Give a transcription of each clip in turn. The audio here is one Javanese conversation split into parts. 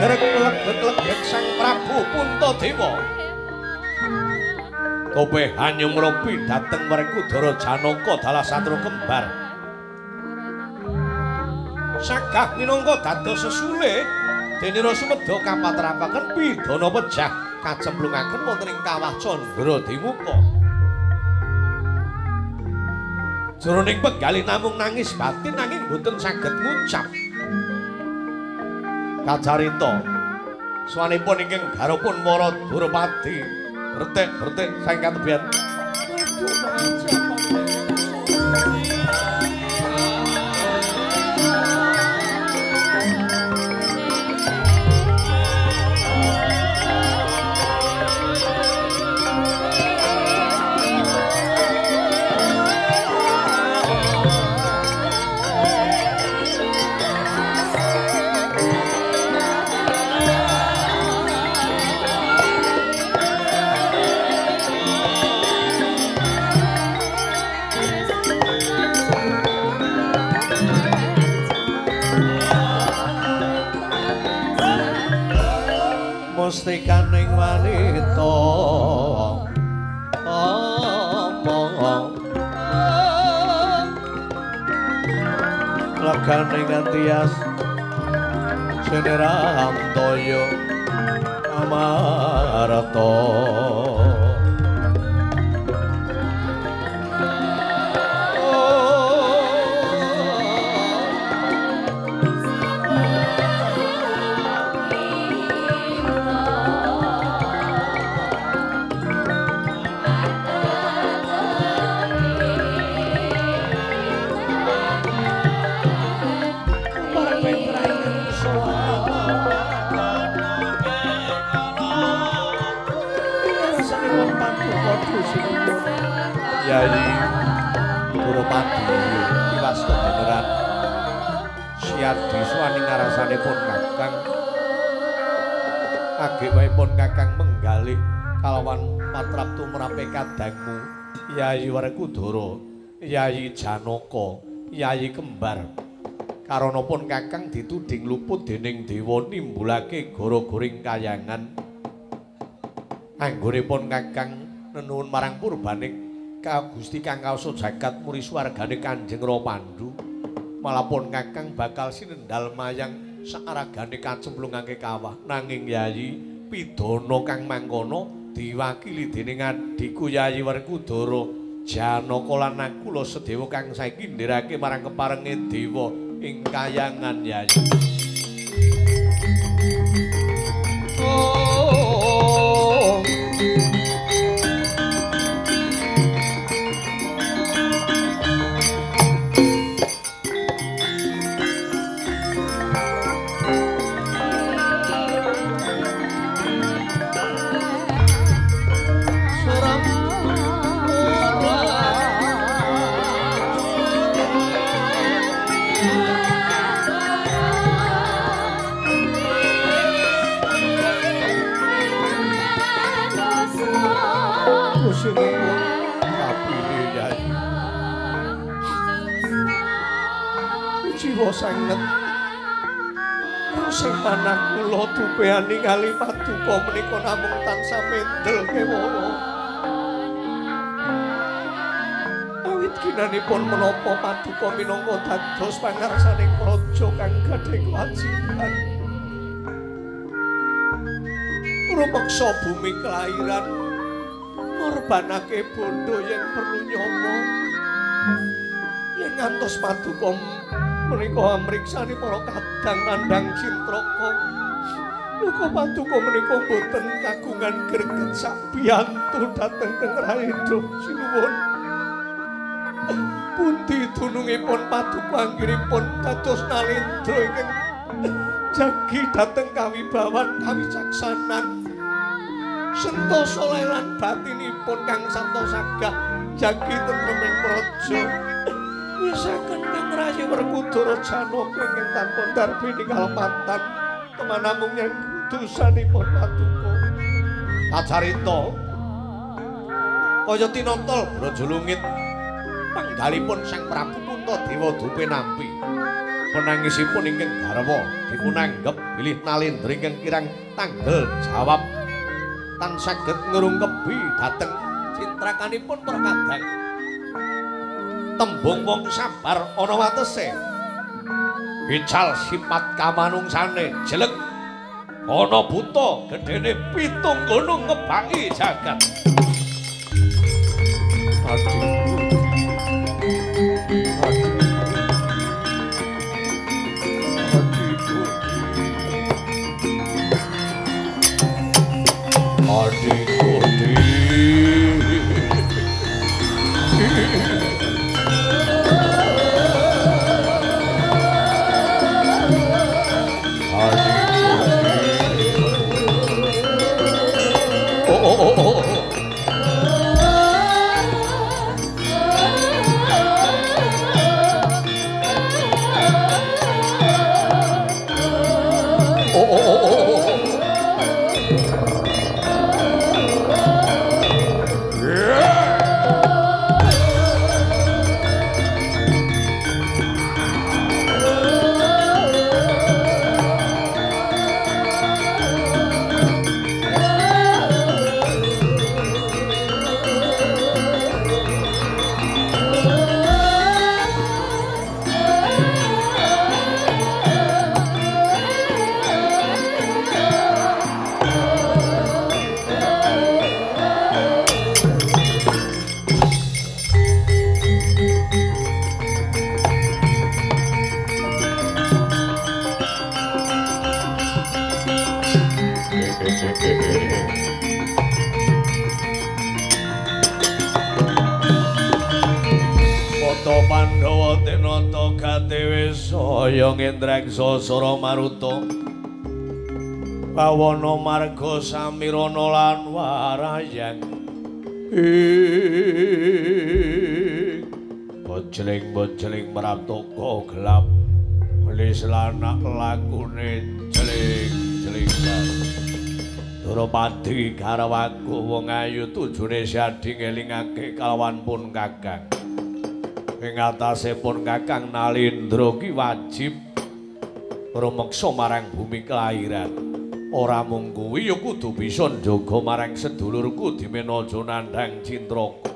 Gereg-legeg Sang Prabu Puntadewa Tope hanyum ropi dateng Werkudara Janaka dalah satru kembar sagah minangka dados sesule dene Sumedha kapatrapaken pidana pejah kacemplungaken wonten ing kawah Candra Dimuka jroning penggalih namung nangis batin nanging boten saged ngucap kacarita swanipun ingkang garupun para Durpati bertek saing katebian mustikaning wanita omong laganing Antias Seneram Toyo Amarta Yai Durpati tiwas kebeneran siadi swaning ngarasanipun Kakang agewahipun Kakang menggalih kalawan patrap tumrape kadangmu Yai Werkudara Yai Janaka Yai Kembar karanapun Kakang dituding luput dening dewa nimbulake gara-garing kayangan anggonipun Kakang nenuwun marang purbaning Gusti Kang Kawasa jagat muri swargane Kanjeng Rapandu malapun Kakang bakal sinendal mayang saaragane kacemplungake kawah nanging Yayi pidana kang mangkono diwakili dening adhiku Yayi Werkudara Janaka lan kula sedewa kang saiki nderake marang keparenge dewa ing kayangan Yayi sanget sing manah kula dupeani kali paduka menika namung tansah mendel kewala awit ginanipun menapa paduka minangka dados pangarsaning praja kang gadhah kewajiban rumeksa bumi kelahiran ngorbanake bondo yen perlu nyoba yen ngantos paduka menika amriksani para kadang nandhang Cintraka. Muga paduka menika boten kagungan greget sak biyantu dhateng teng Raida sinuwun. Pundi dunungipun paduka anggenipun dados nalendra ingkang jagi dhateng kawibawan kawicaksanan. Sentosa lan batinipun kang santos sagah jagi tentreming praja. Wisaken ing Rayi Werkudara Janaka ingkang tanpa darbini kalepatan kemanamung yang dosanipun paduka. Kacarita kaya tinotol Brajulungit panggalipun Sang Prabu Puntadewa dupe nampi Penangisipun ingkang garwa dipunanggep bilih nalendra ingkang kirang tanggel jawab tan saged ngrungkebi dhateng cintrakanipun perkadang. Tembung wong sabar ana watese. Ical sifat kamanungsane jelek ana buta gedene pitung gunung ngebaki jagat. Sosoro Maruta Pawana Marga Samirana lan Warayang bojling meraptaka gelap lis lanak lakune jeling-jelingan Durapadi garwaku wong ayu tujune sadi ngelingake kalawan pun Kakang ing atasipun Kakang Nalendra ki wajib rumeksa marang bumi kelahiran. Ora mung kuwi ya kudu bisa njaga marang sedulurku Dimena Nandhang Cintraka.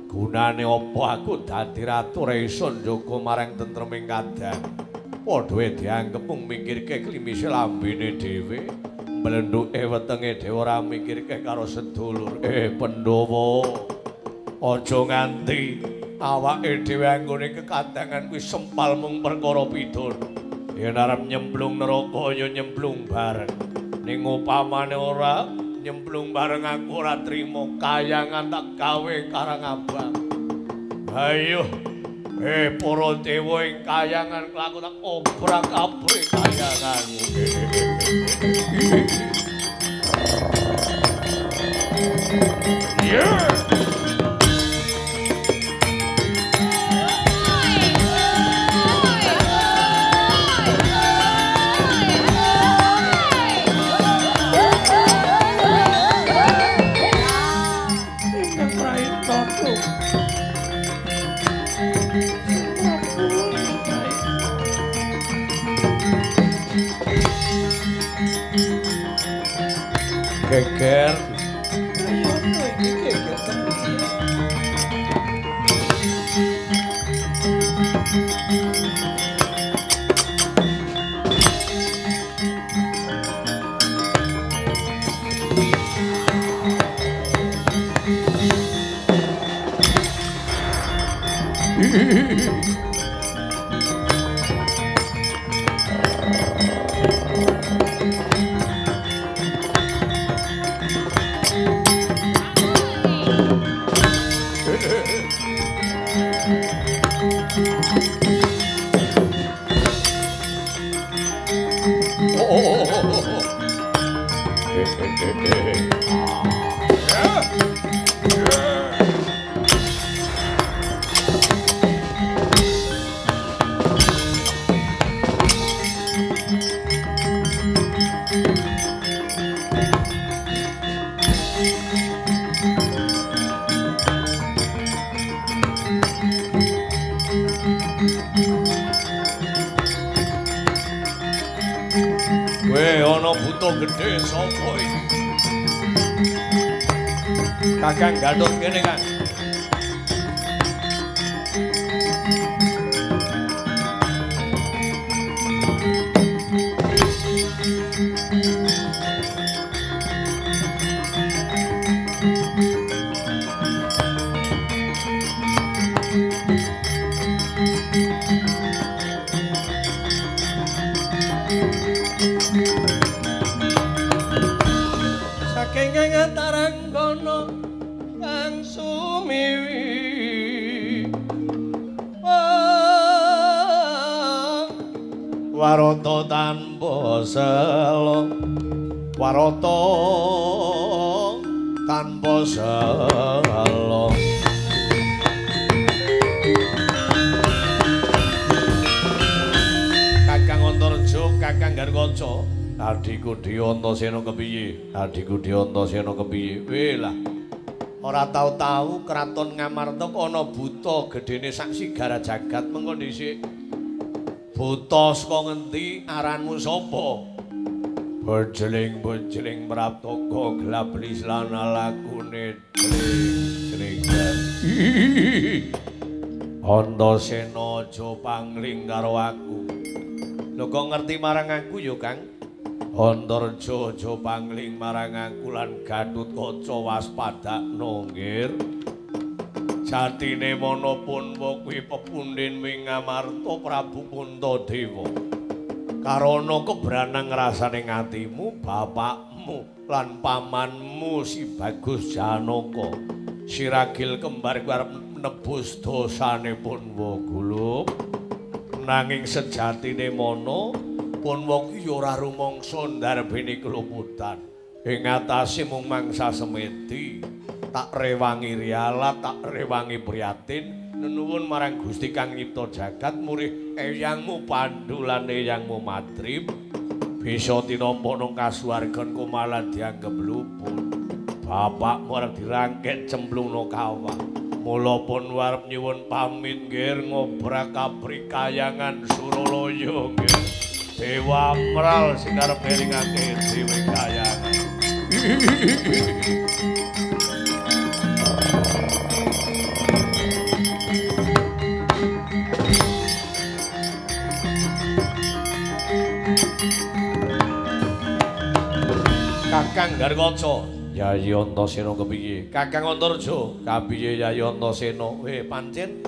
Gunane apa aku dadi ratu ora iso njaga marang tentreming kadang. Padha wae dianggep mung mikirke klimise lambene dhewe. Mlenduke wetenge dhewe ora mikirke karo sedulur. Pandhawa, aja nganti awake dhewe anggone kekadangan kuwi sempal mung perkara pidana. Yen arep nyemplung neraka ya nyemplung bareng. Ning upamane ora nyemplung bareng aku ora trima kayangan tak gawe karang abang. Ayo, para dewa ing kayangan kelaku tak obrak-abrik kayanganmu. Yeah. Geger ayo iki geger Buto gedhe sapa iki? Kakang Gatut kene, Kang. Warata tanpa selo warata tanpa selo Kakang Antarja Kakang Garkaca adiku Antasena kepiye adiku Antasena kepiye welah ora tau-tau kraton Ngamarta ana buta gedene saksi gara jagat mengko dhisik buta saka ngendi aranmu sapa? Bojling-bojling praptaka gelap lislana lakune jling. Antasena aja pangling karo aku. Lho kok ngerti marang aku ya, Kang? Antarja aja pangling marang aku lan Gatutkaca waspadakna nggir. Jatine Manapunwa kuwi pepundhen wing Ngamarta Prabu Puntadewa. Karana kebranang rasane atimu, bapakmu lan pamanmu si Bagus Janaka. Siragil kembar kuwi arep nebus dosane Punwa Gulup. Nanging sejatine Mana Punwa kuwi ora rumangsa ndarbene keluputan. Ing atase mung mangsa semedi. Tak rewangi riala, tak rewangi priyatin, nuwun marang Gusti Kang nyipta jagat murih eyangmu Pandhu lan eyangmu Madrim bisa tinampa nang kasuwargan kumalan dianggep luput. Bapakmu arep dirangkek cemplungna kawah. Mula pun arep nyuwun pamit nggih ngobrak kaprikayangan Suralaya nggih. Dewa Mral sing arep ngeringake dewe kayangan. Kakang Garkaca, Yayi Antasena kepiye? Kakang Antarja, kapiye Yayi Antasena? Pancen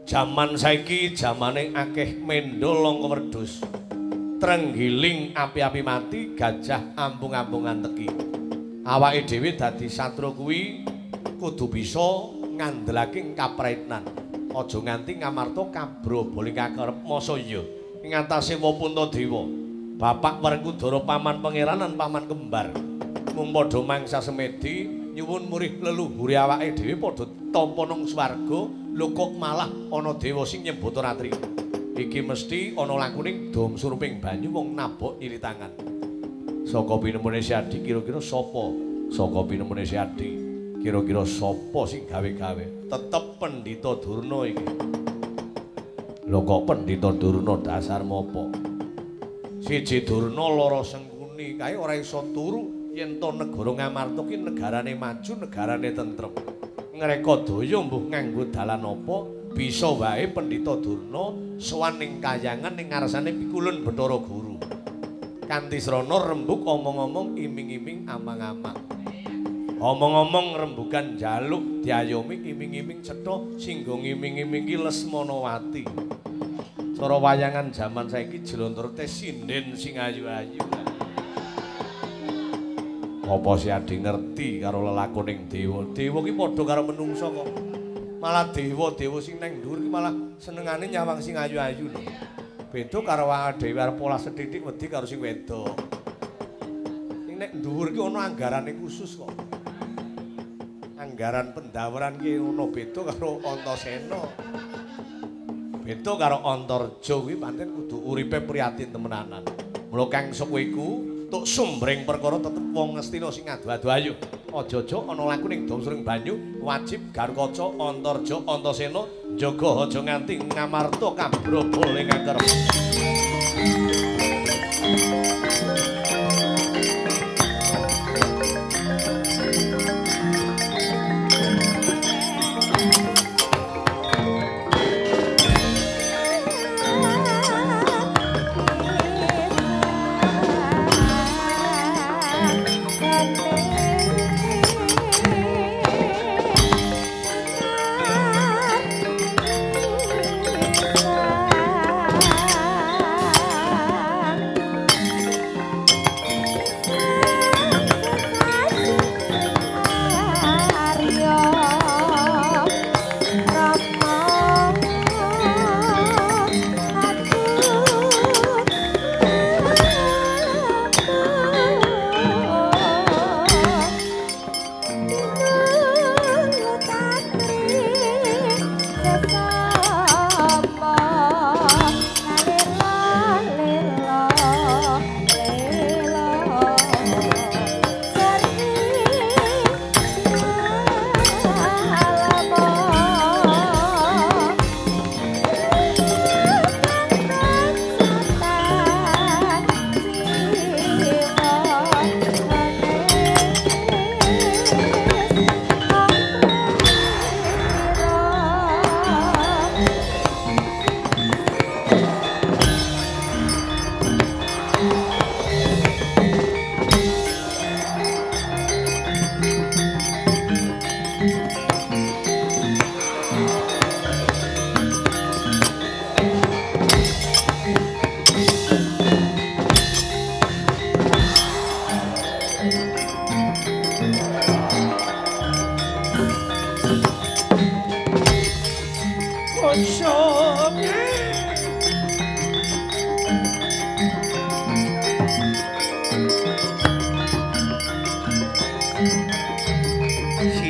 jaman saiki jamane akeh mendol langka wedhus. Trenggiling api-api mati, gajah ambung-ambungan teki. Awake dhewe dadi satru kuwi kudu bisa ngandhelake kapraitnan. Aja nganti Ngamarta kabroboling kakerep masa iya. Ing atase Puntadewa. Bapak Werkudara paman pangeran lan paman kembar. Mung padha mangsa semedi nyuwun murih leluhure awake dhewe padha tampa nang swarga, lho kok malah ana dewa sing nyebut ratri. Iki mesti ana lakuning dom suruping banyu wong nabok iri tangan. Saka pinemune Siadi kira-kira sapa? Saka pinemune Siadi kira-kira sapa sing gawe-gawe? Tetep Pendhita Durna iki. Lho kok Pendhita Durna dasarmu apa? Siji Durna lara sengkuni kae ora iso turu yen to negara Ngamarta ki negarane maju, negarane tentrem. Ngreka daya mbuh nganggo dalan apa bisa wae Pendhita Durna sowan ning kayangan ning ngarsane Pikulun Bathara Guru. Kanthi srana rembug omong-omong iming-iming amang-amang. Omong-omong rembugan jaluk diayomi iming-iming cetha singgo ngiming-iming ki Lesmanawati. Cara wayangan jaman saiki jlontor teh sinden sing ayu-ayu. Apa Siadi ngerti karo lelakoning dewa? Dewa ki padha karo menungsa kok. Malah dewa-dewa sing nang dhuwur ki malah senengane nyawang sing ayu-ayu lho. Beda karo awake dhewe arep pola sethithik wedi karo sing wedok. Sing nek dhuwur ki ana anggarane khusus kok. Anggaran pendawaran ki ana beda karo Antasena. Beda karo Antarja kuwi pancen kudu uripe priyatin temenanan. Mula kang sapa iku tuk sumbring perkara tetep wong Ngastina sing adu-adu ayu. Aja-aja ana laku ning domsring banyu wajib Garkaca, Antarja, Antasena njaga aja nganti Ngamarta kabrobol ing akerep.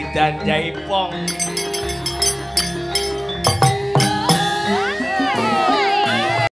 Sidan Jaipong